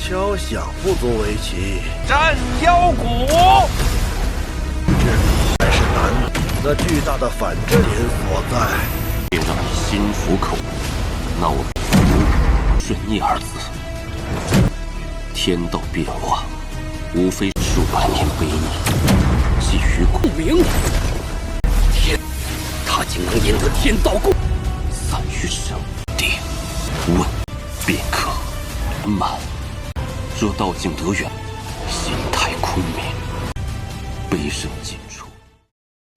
敲响不足为奇，斩妖鼓。这才是难的巨大的反制点所在。别让你心服口服，那我顺逆二字。天道变化，无非数百年悲逆，寄于孔明。天，他竟能赢得天道共，散于神地，问便可。满，若道境得远，心态空明，悲声尽处。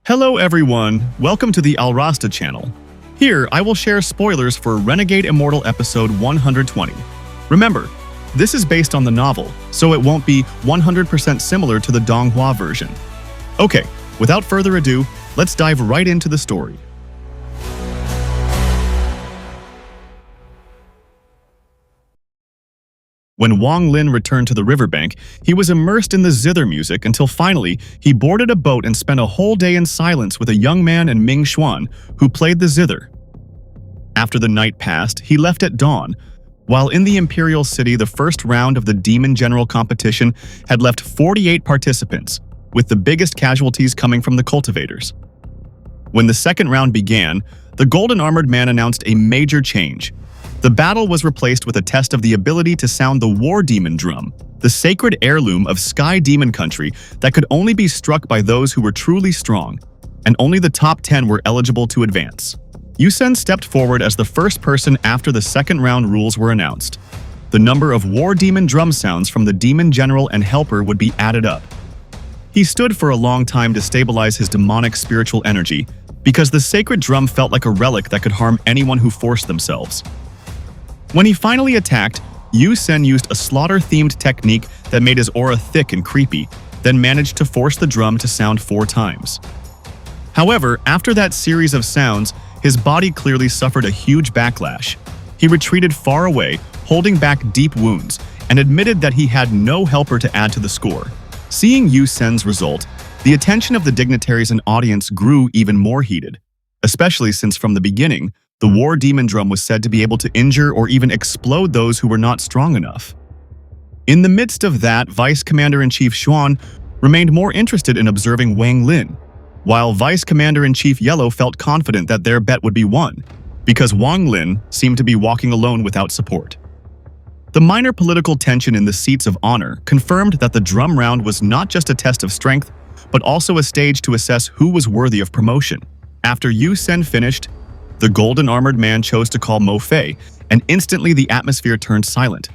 Hello everyone, welcome to the Alrasta channel. Here, I will share spoilers for Renegade Immortal episode 120. Remember, this is based on the novel, so it won't be 100% similar to the Donghua version. Okay, without further ado, let's dive right into the story. When Wang Lin returned to the riverbank, he was immersed in the zither music until finally he boarded a boat and spent a whole day in silence with a young man named Ming Xuan, who played the zither. After the night passed, he left at dawn. While in the Imperial City, the first round of the Demon General competition had left 48 participants, with the biggest casualties coming from the cultivators. When the second round began, the Golden Armored Man announced a major change. The battle was replaced with a test of the ability to sound the War Demon Drum, the sacred heirloom of Sky Demon Country that could only be struck by those who were truly strong, and only the top 10 were eligible to advance. Yusen stepped forward as the first person after the second round rules were announced. The number of War Demon drum sounds from the Demon General and Helper would be added up. He stood for a long time to stabilize his demonic spiritual energy, because the sacred drum felt like a relic that could harm anyone who forced themselves. When he finally attacked, Yu Sen used a slaughter-themed technique that made his aura thick and creepy, then managed to force the drum to sound 4 times. However, after that series of sounds, his body clearly suffered a huge backlash. He retreated far away, holding back deep wounds, and admitted that he had no helper to add to the score. Seeing Yu Sen's result, the attention of the dignitaries and audience grew even more heated, especially since from the beginning, the War Demon Drum was said to be able to injure or even explode those who were not strong enough. In the midst of that, Vice Commander-in-Chief Xuan remained more interested in observing Wang Lin, while Vice Commander-in-Chief Yellow felt confident that their bet would be won, because Wang Lin seemed to be walking alone without support. The minor political tension in the seats of honor confirmed that the drum round was not just a test of strength, but also a stage to assess who was worthy of promotion. After Yu Sen finished, the Golden Armored Man chose to call Mofay, and instantly the atmosphere turned silent.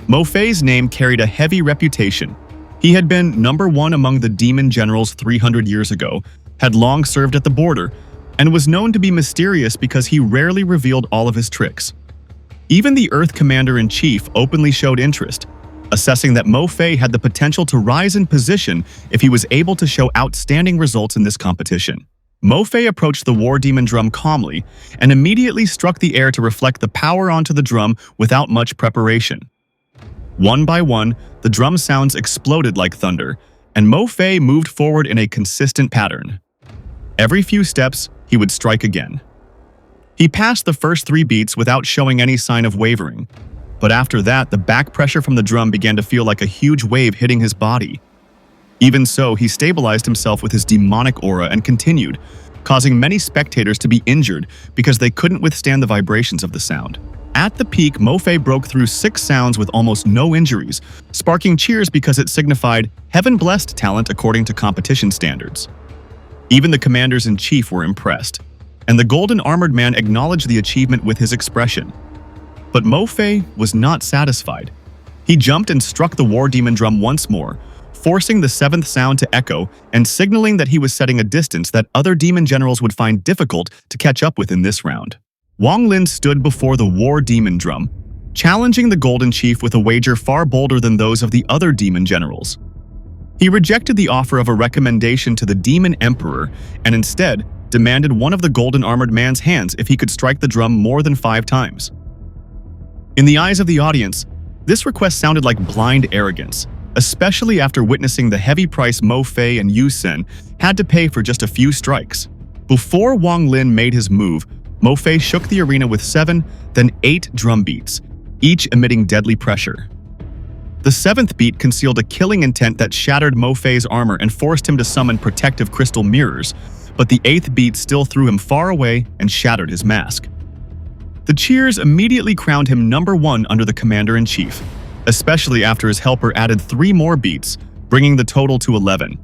Mofay's name carried a heavy reputation. He had been number 1 among the Demon Generals 300 years ago, had long served at the border, and was known to be mysterious because he rarely revealed all of his tricks. Even the Earth Commander-in-Chief openly showed interest, assessing that Mofay had the potential to rise in position if he was able to show outstanding results in this competition. Mofay approached the War Demon Drum calmly and immediately struck the air to reflect the power onto the drum without much preparation. One by one, the drum sounds exploded like thunder, and Mofay moved forward in a consistent pattern. Every few steps, he would strike again. He passed the first 3 beats without showing any sign of wavering, but after that, the back pressure from the drum began to feel like a huge wave hitting his body. Even so, he stabilized himself with his demonic aura and continued, causing many spectators to be injured because they couldn't withstand the vibrations of the sound. At the peak, Mofay broke through 6 sounds with almost no injuries, sparking cheers because it signified heaven-blessed talent according to competition standards. Even the commanders-in-chief were impressed, and the Golden Armored Man acknowledged the achievement with his expression. But Mofay was not satisfied. He jumped and struck the War Demon Drum once more, forcing the 7th sound to echo and signaling that he was setting a distance that other demon generals would find difficult to catch up with in this round. Wang Lin stood before the War Demon Drum, challenging the Golden Chief with a wager far bolder than those of the other demon generals. He rejected the offer of a recommendation to the Demon Emperor and instead demanded one of the Golden Armored Man's hands if he could strike the drum more than 5 times. In the eyes of the audience, this request sounded like blind arrogance, especially after witnessing the heavy price Mofay and Yu Sen had to pay for just a few strikes. Before Wang Lin made his move, Mofay shook the arena with 7, then 8 drum beats, each emitting deadly pressure. The seventh beat concealed a killing intent that shattered Mofay's armor and forced him to summon protective crystal mirrors, but the eighth beat still threw him far away and shattered his mask. The cheers immediately crowned him #1 under the commander-in-chief, especially after his helper added 3 more beats, bringing the total to 11,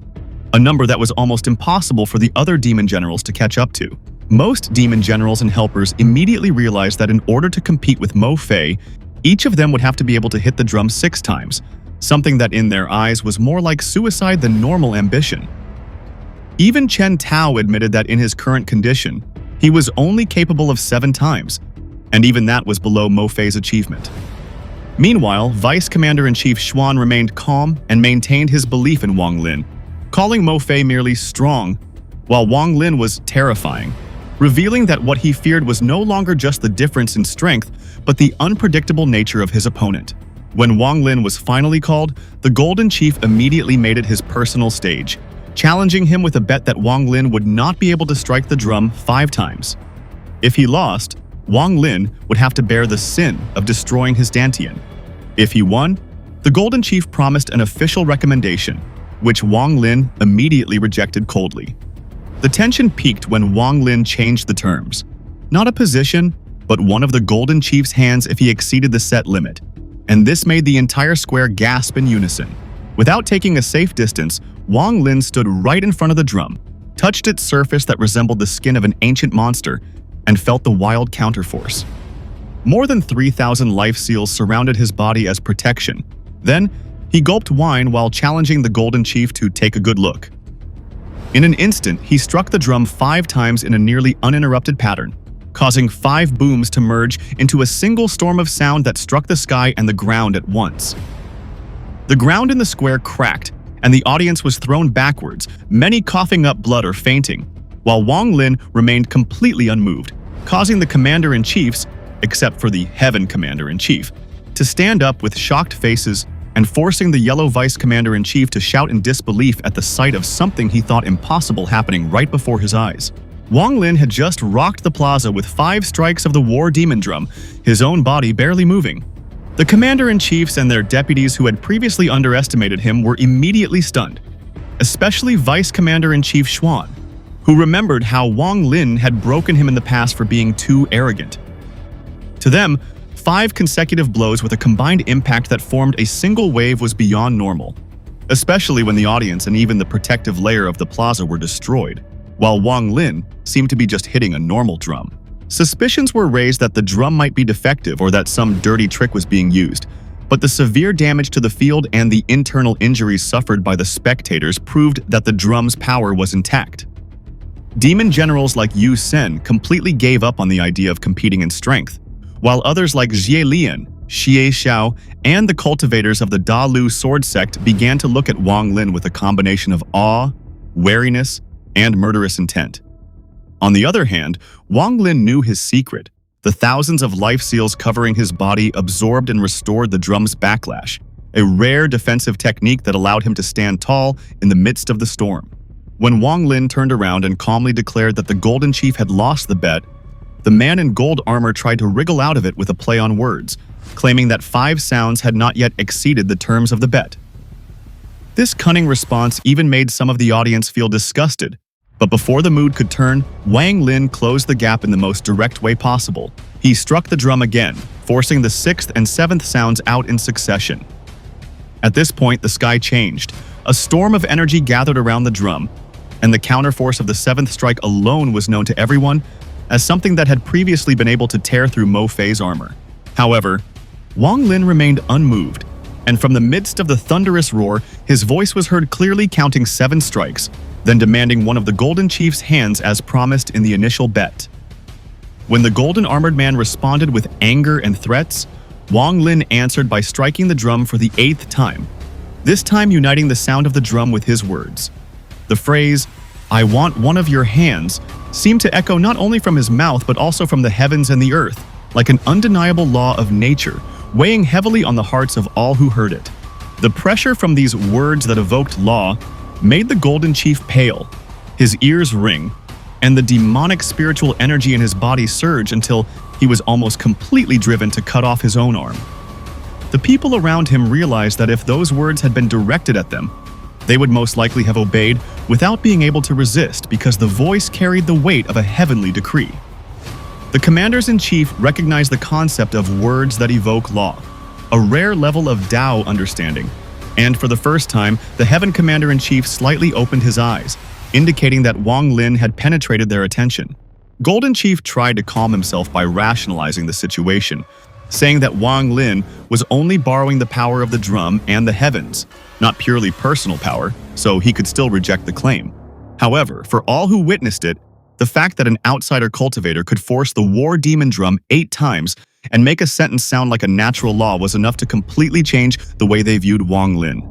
a number that was almost impossible for the other demon generals to catch up to. Most demon generals and helpers immediately realized that in order to compete with Mofay, each of them would have to be able to hit the drum 6 times, something that in their eyes was more like suicide than normal ambition. Even Chen Tao admitted that in his current condition, he was only capable of 7 times, and even that was below Mofay's achievement. Meanwhile, Vice Commander-in-Chief Xuan remained calm and maintained his belief in Wang Lin, calling Mofay merely strong, while Wang Lin was terrifying, revealing that what he feared was no longer just the difference in strength, but the unpredictable nature of his opponent. When Wang Lin was finally called, the Golden Chief immediately made it his personal stage, challenging him with a bet that Wang Lin would not be able to strike the drum 5 times. If he lost, Wang Lin would have to bear the sin of destroying his Dantian. If he won, the Golden Chief promised an official recommendation, which Wang Lin immediately rejected coldly. The tension peaked when Wang Lin changed the terms. Not a position, but one of the Golden Chief's hands if he exceeded the set limit, and this made the entire square gasp in unison. Without taking a safe distance, Wang Lin stood right in front of the drum, touched its surface that resembled the skin of an ancient monster, and felt the wild counterforce. More than 3,000 life seals surrounded his body as protection. Then, he gulped wine while challenging the Golden Chief to take a good look. In an instant, he struck the drum 5 times in a nearly uninterrupted pattern, causing 5 booms to merge into a single storm of sound that struck the sky and the ground at once. The ground in the square cracked, and the audience was thrown backwards, many coughing up blood or fainting, while Wang Lin remained completely unmoved, causing the Commander-in-Chiefs, except for the Heaven Commander-in-Chief, to stand up with shocked faces and forcing the Yellow Vice Commander-in-Chief to shout in disbelief at the sight of something he thought impossible happening right before his eyes. Wang Lin had just rocked the plaza with 5 strikes of the War Demon Drum, his own body barely moving. The Commander-in-Chiefs and their deputies who had previously underestimated him were immediately stunned, especially Vice Commander-in-Chief Xuan, who remembered how Wang Lin had broken him in the past for being too arrogant. To them, 5 consecutive blows with a combined impact that formed a single wave was beyond normal, especially when the audience and even the protective layer of the plaza were destroyed, while Wang Lin seemed to be just hitting a normal drum. Suspicions were raised that the drum might be defective or that some dirty trick was being used, but the severe damage to the field and the internal injuries suffered by the spectators proved that the drum's power was intact. Demon generals like Yu Sen completely gave up on the idea of competing in strength, while others like Jie Lian, Xie Xiao, and the cultivators of the Da Lu sword sect began to look at Wang Lin with a combination of awe, wariness, and murderous intent. On the other hand, Wang Lin knew his secret. The thousands of life seals covering his body absorbed and restored the drum's backlash, a rare defensive technique that allowed him to stand tall in the midst of the storm. When Wang Lin turned around and calmly declared that the Golden Chief had lost the bet, the man in gold armor tried to wriggle out of it with a play on words, claiming that 5 sounds had not yet exceeded the terms of the bet. This cunning response even made some of the audience feel disgusted, but before the mood could turn, Wang Lin closed the gap in the most direct way possible. He struck the drum again, forcing the 6th and 7th sounds out in succession. At this point, the sky changed. A storm of energy gathered around the drum, and the counterforce of the 7th strike alone was known to everyone as something that had previously been able to tear through Mofay's armor. However, Wang Lin remained unmoved, and from the midst of the thunderous roar, his voice was heard clearly counting 7 strikes, then demanding one of the Golden Chief's hands as promised in the initial bet. When the Golden Armored Man responded with anger and threats, Wang Lin answered by striking the drum for the 8th time, this time uniting the sound of the drum with his words. The phrase, "I want one of your hands," seemed to echo not only from his mouth but also from the heavens and the earth, like an undeniable law of nature, weighing heavily on the hearts of all who heard it. The pressure from these words that evoked law made the Golden Chief pale, his ears ring, and the demonic spiritual energy in his body surge until he was almost completely driven to cut off his own arm. The people around him realized that if those words had been directed at them, they would most likely have obeyed without being able to resist because the voice carried the weight of a heavenly decree. The commanders-in-chief recognized the concept of words that evoke law, a rare level of Dao understanding, and for the first time, the Heaven Commander-in-Chief slightly opened his eyes, indicating that Wang Lin had penetrated their attention. Golden Chief tried to calm himself by rationalizing the situation, saying that Wang Lin was only borrowing the power of the drum and the heavens, not purely personal power, so he could still reject the claim. However, for all who witnessed it, the fact that an outsider cultivator could force the war demon drum 8 times and make a sentence sound like a natural law was enough to completely change the way they viewed Wang Lin.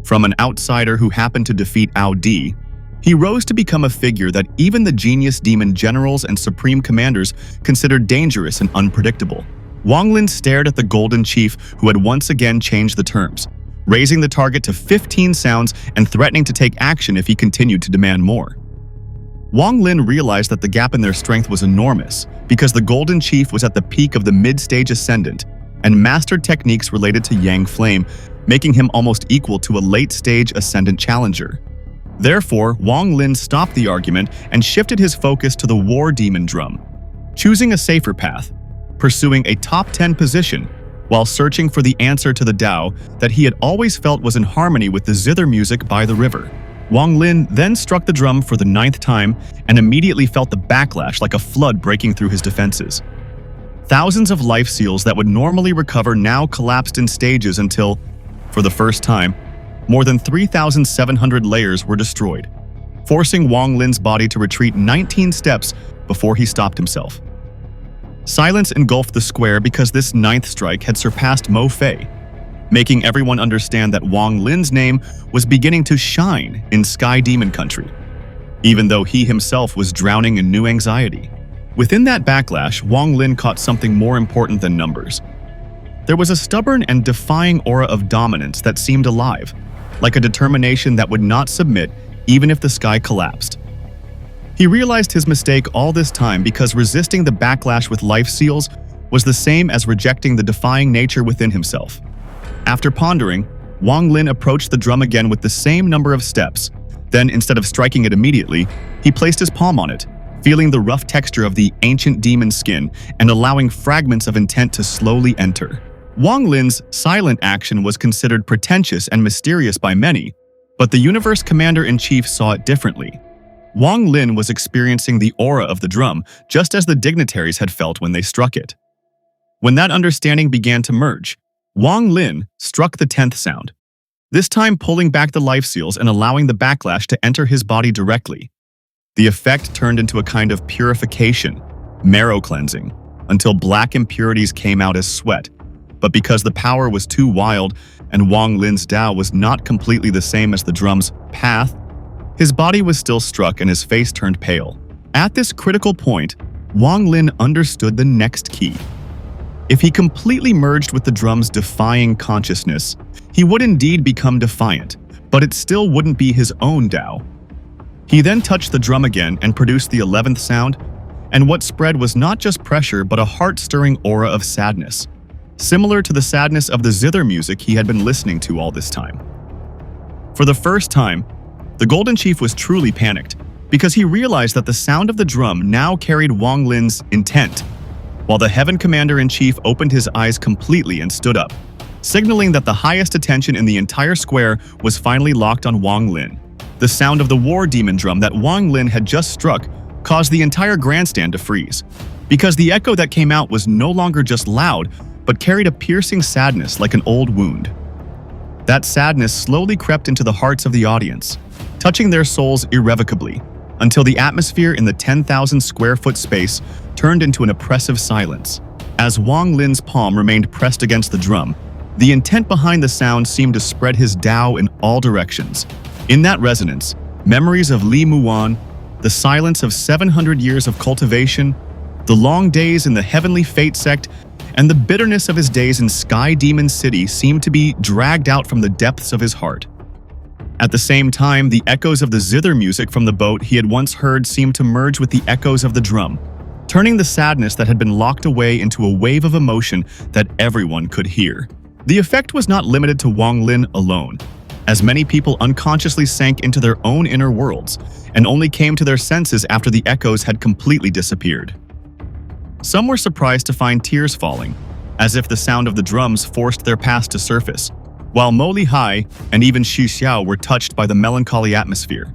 From an outsider who happened to defeat Ao Di, he rose to become a figure that even the genius demon generals and supreme commanders considered dangerous and unpredictable. Wang Lin stared at the Golden Chief, who had once again changed the terms, raising the target to 15 sounds and threatening to take action if he continued to demand more. Wang Lin realized that the gap in their strength was enormous because the Golden Chief was at the peak of the mid-stage Ascendant and mastered techniques related to Yang Flame, making him almost equal to a late-stage Ascendant challenger. Therefore, Wang Lin stopped the argument and shifted his focus to the War Demon Drum, choosing a safer path, pursuing a top 10 position while searching for the answer to the Dao that he had always felt was in harmony with the zither music by the river. Wang Lin then struck the drum for the 9th time and immediately felt the backlash like a flood breaking through his defenses. Thousands of life seals that would normally recover now collapsed in stages until, for the first time, more than 3,700 layers were destroyed, forcing Wang Lin's body to retreat 19 steps before he stopped himself. Silence engulfed the square because this 9th strike had surpassed Mofay, making everyone understand that Wang Lin's name was beginning to shine in Sky Demon Country, even though he himself was drowning in new anxiety. Within that backlash, Wang Lin caught something more important than numbers. There was a stubborn and defying aura of dominance that seemed alive, like a determination that would not submit even if the sky collapsed. He realized his mistake all this time because resisting the backlash with life seals was the same as rejecting the defying nature within himself. After pondering, Wang Lin approached the drum again with the same number of steps. Then, instead of striking it immediately, he placed his palm on it, feeling the rough texture of the ancient demon skin and allowing fragments of intent to slowly enter. Wang Lin's silent action was considered pretentious and mysterious by many, but the Universe Commander-in-Chief saw it differently. Wang Lin was experiencing the aura of the drum, just as the dignitaries had felt when they struck it. When that understanding began to merge, Wang Lin struck the 10th sound, this time pulling back the life seals and allowing the backlash to enter his body directly. The effect turned into a kind of purification, marrow cleansing, until black impurities came out as sweat. But because the power was too wild and Wang Lin's Dao was not completely the same as the drum's path, his body was still struck and his face turned pale. At this critical point, Wang Lin understood the next key. If he completely merged with the drum's defying consciousness, he would indeed become defiant, but it still wouldn't be his own Dao. He then touched the drum again and produced the 11th sound, and what spread was not just pressure but a heart-stirring aura of sadness, similar to the sadness of the zither music he had been listening to all this time. For the first time, the Golden Chief was truly panicked, because he realized that the sound of the drum now carried Wang Lin's intent, while the Heaven Commander-in-Chief opened his eyes completely and stood up, signaling that the highest attention in the entire square was finally locked on Wang Lin. The sound of the war demon drum that Wang Lin had just struck caused the entire grandstand to freeze, because the echo that came out was no longer just loud, but carried a piercing sadness like an old wound. That sadness slowly crept into the hearts of the audience, touching their souls irrevocably, until the atmosphere in the 10,000 square foot space turned into an oppressive silence. As Wang Lin's palm remained pressed against the drum, the intent behind the sound seemed to spread his Dao in all directions. In that resonance, memories of Li Muan, the silence of 700 years of cultivation, the long days in the Heavenly Fate sect, and the bitterness of his days in Sky Demon City seemed to be dragged out from the depths of his heart. At the same time, the echoes of the zither music from the boat he had once heard seemed to merge with the echoes of the drum, turning the sadness that had been locked away into a wave of emotion that everyone could hear. The effect was not limited to Wang Lin alone, as many people unconsciously sank into their own inner worlds and only came to their senses after the echoes had completely disappeared. Some were surprised to find tears falling, as if the sound of the drums forced their past to surface, while Mo Lihai and even Xu Xiao were touched by the melancholy atmosphere.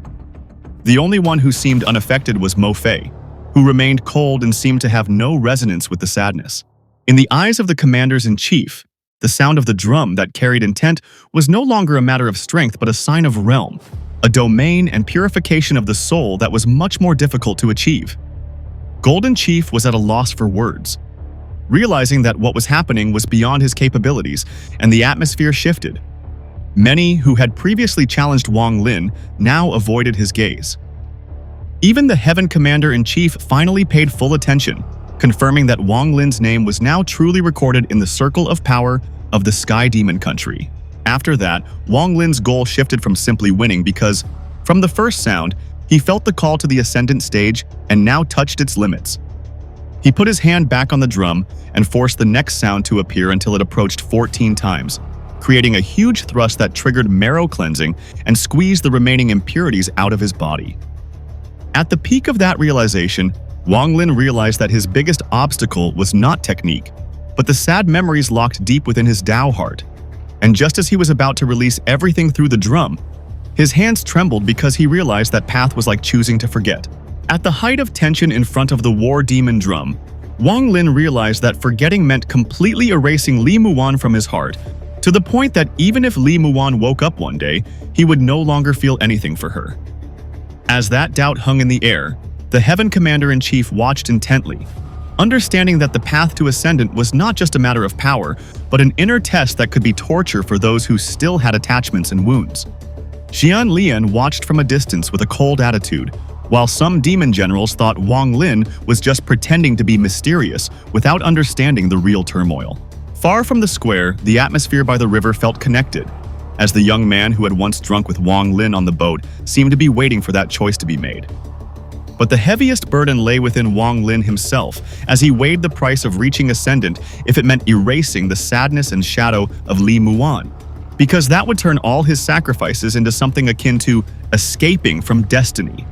The only one who seemed unaffected was Mofay, who remained cold and seemed to have no resonance with the sadness. In the eyes of the commanders-in-chief, the sound of the drum that carried intent was no longer a matter of strength but a sign of realm, a domain and purification of the soul that was much more difficult to achieve. Golden Chief was at a loss for words, realizing that what was happening was beyond his capabilities, and the atmosphere shifted. Many who had previously challenged Wang Lin now avoided his gaze. Even the Heaven Commander-in-Chief finally paid full attention, confirming that Wang Lin's name was now truly recorded in the circle of power of the Sky Demon Country. After that, Wang Lin's goal shifted from simply winning because, from the first sound, he felt the call to the Ascendant stage and now touched its limits. He put his hand back on the drum and forced the next sound to appear until it approached 14 times, creating a huge thrust that triggered marrow cleansing and squeezed the remaining impurities out of his body. At the peak of that realization, Wang Lin realized that his biggest obstacle was not technique, but the sad memories locked deep within his Dao heart. And just as he was about to release everything through the drum, his hands trembled because he realized that path was like choosing to forget. At the height of tension in front of the war demon drum, Wang Lin realized that forgetting meant completely erasing Li Muwan from his heart, to the point that even if Li Muwan woke up one day, he would no longer feel anything for her. As that doubt hung in the air, the Heaven Commander-in-Chief watched intently, understanding that the path to Ascendant was not just a matter of power, but an inner test that could be torture for those who still had attachments and wounds. Xian Lian watched from a distance with a cold attitude, while some demon generals thought Wang Lin was just pretending to be mysterious without understanding the real turmoil. Far from the square, the atmosphere by the river felt connected, as the young man who had once drunk with Wang Lin on the boat seemed to be waiting for that choice to be made. But the heaviest burden lay within Wang Lin himself, as he weighed the price of reaching Ascendant if it meant erasing the sadness and shadow of Li Muwan, because that would turn all his sacrifices into something akin to escaping from destiny.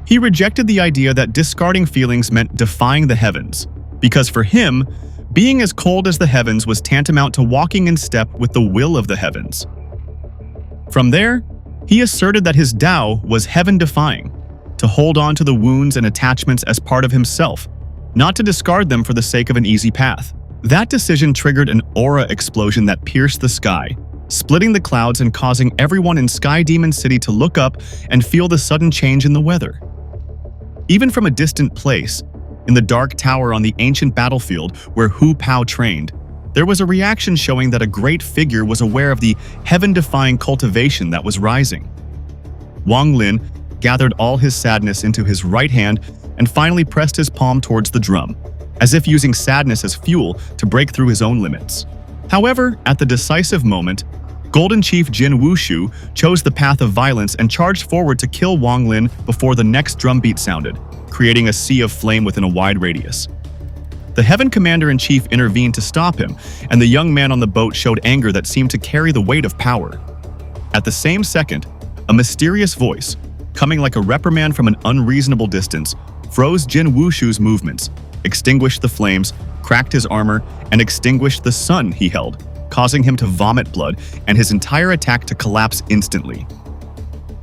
He rejected the idea that discarding feelings meant defying the heavens, because for him, being as cold as the heavens was tantamount to walking in step with the will of the heavens. From there, he asserted that his Dao was heaven-defying, to hold on to the wounds and attachments as part of himself, not to discard them for the sake of an easy path. That decision triggered an aura explosion that pierced the sky, splitting the clouds and causing everyone in Sky Demon City to look up and feel the sudden change in the weather. Even from a distant place, in the dark tower on the ancient battlefield where Hu Pao trained, there was a reaction showing that a great figure was aware of the heaven-defying cultivation that was rising. Wang Lin gathered all his sadness into his right hand and finally pressed his palm towards the drum, as if using sadness as fuel to break through his own limits. However, at the decisive moment, Golden Chief Jin Wushu chose the path of violence and charged forward to kill Wang Lin before the next drumbeat sounded, creating a sea of flame within a wide radius. The Heaven Commander-in-Chief intervened to stop him, and the young man on the boat showed anger that seemed to carry the weight of power. At the same second, a mysterious voice, coming like a reprimand from an unreasonable distance, froze Jin Wushu's movements, extinguished the flames, cracked his armor, and extinguished the sun he held, causing him to vomit blood and his entire attack to collapse instantly.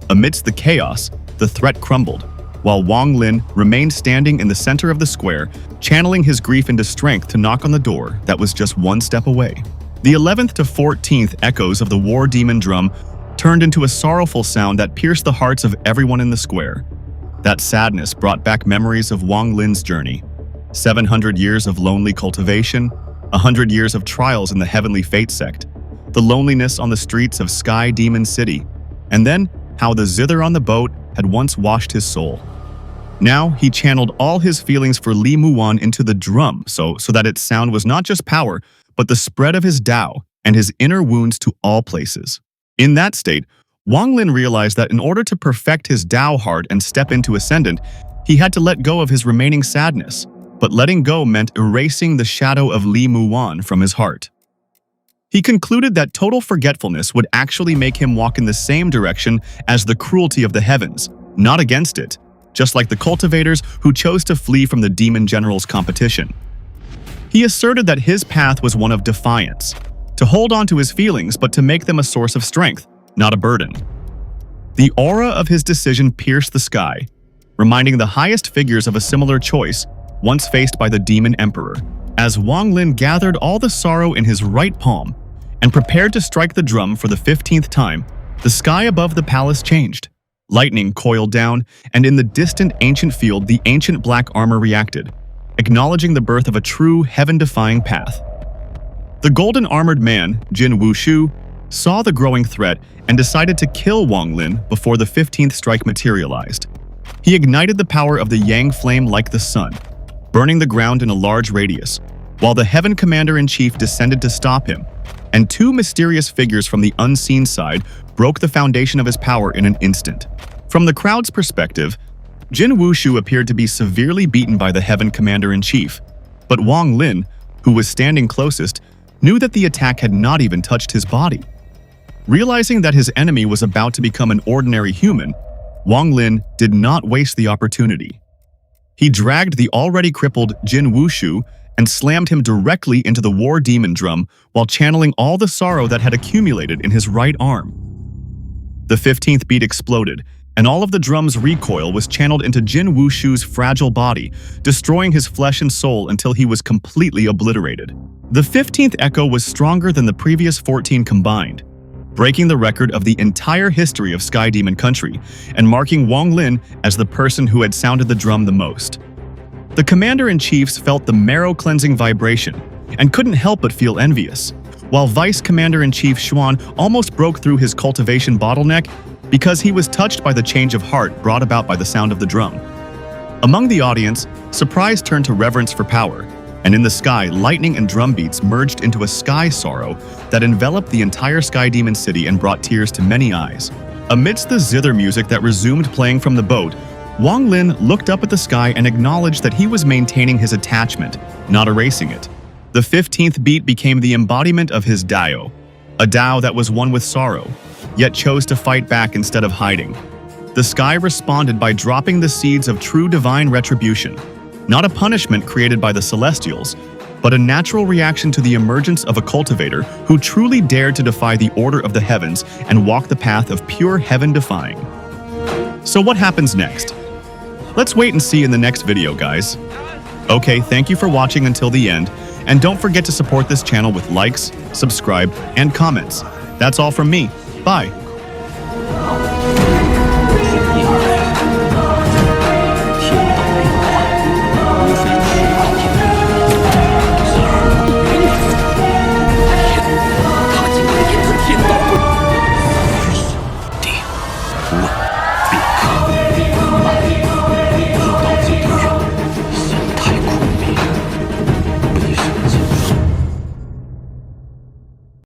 Amidst the chaos, the threat crumbled, while Wang Lin remained standing in the center of the square, channeling his grief into strength to knock on the door that was just one step away. The 11th to 14th echoes of the war demon drum turned into a sorrowful sound that pierced the hearts of everyone in the square. That sadness brought back memories of Wang Lin's journey. 700 years of lonely cultivation, 100 years of trials in the Heavenly Fate sect, the loneliness on the streets of Sky Demon City, and then how the zither on the boat had once washed his soul. Now he channeled all his feelings for Li Muwan into the drum so that its sound was not just power, but the spread of his Dao and his inner wounds to all places. In that state, Wang Lin realized that in order to perfect his Dao heart and step into Ascendant, he had to let go of his remaining sadness, but letting go meant erasing the shadow of Li Muwan from his heart. He concluded that total forgetfulness would actually make him walk in the same direction as the cruelty of the heavens, not against it, just like the cultivators who chose to flee from the demon general's competition. He asserted that his path was one of defiance, to hold on to his feelings but to make them a source of strength, not a burden. The aura of his decision pierced the sky, reminding the highest figures of a similar choice once faced by the demon emperor. As Wang Lin gathered all the sorrow in his right palm and prepared to strike the drum for the 15th time, the sky above the palace changed. Lightning coiled down, and in the distant ancient field the ancient black armor reacted, acknowledging the birth of a true heaven-defying path. The golden-armored man, Jin Wushu, saw the growing threat and decided to kill Wang Lin before the 15th strike materialized. He ignited the power of the Yang flame like the sun, burning the ground in a large radius, while the Heaven Commander-in-Chief descended to stop him, and two mysterious figures from the unseen side broke the foundation of his power in an instant. From the crowd's perspective, Jin Wushu appeared to be severely beaten by the Heaven Commander-in-Chief, but Wang Lin, who was standing closest, knew that the attack had not even touched his body. Realizing that his enemy was about to become an ordinary human, Wang Lin did not waste the opportunity. He dragged the already crippled Jin Wushu and slammed him directly into the war demon drum while channeling all the sorrow that had accumulated in his right arm. The 15th beat exploded, and all of the drum's recoil was channeled into Jin Wushu's fragile body, destroying his flesh and soul until he was completely obliterated. The 15th echo was stronger than the previous 14 combined, breaking the record of the entire history of Sky Demon Country and marking Wang Lin as the person who had sounded the drum the most. The Commander-in-Chiefs felt the marrow-cleansing vibration and couldn't help but feel envious, while Vice Commander-in-Chief Xuan almost broke through his cultivation bottleneck because he was touched by the change of heart brought about by the sound of the drum. Among the audience, surprise turned to reverence for power, and in the sky, lightning and drum beats merged into a sky sorrow that enveloped the entire Sky Demon City and brought tears to many eyes. Amidst the zither music that resumed playing from the boat, Wang Lin looked up at the sky and acknowledged that he was maintaining his attachment, not erasing it. The 15th beat became the embodiment of his Dao, a Dao that was one with sorrow, yet chose to fight back instead of hiding. The sky responded by dropping the seeds of true divine retribution, not a punishment created by the Celestials, but a natural reaction to the emergence of a cultivator who truly dared to defy the order of the heavens and walk the path of pure heaven-defying. So what happens next? Let's wait and see in the next video, guys. Okay, thank you for watching until the end, and don't forget to support this channel with likes, subscribe, and comments. That's all from me. Bye.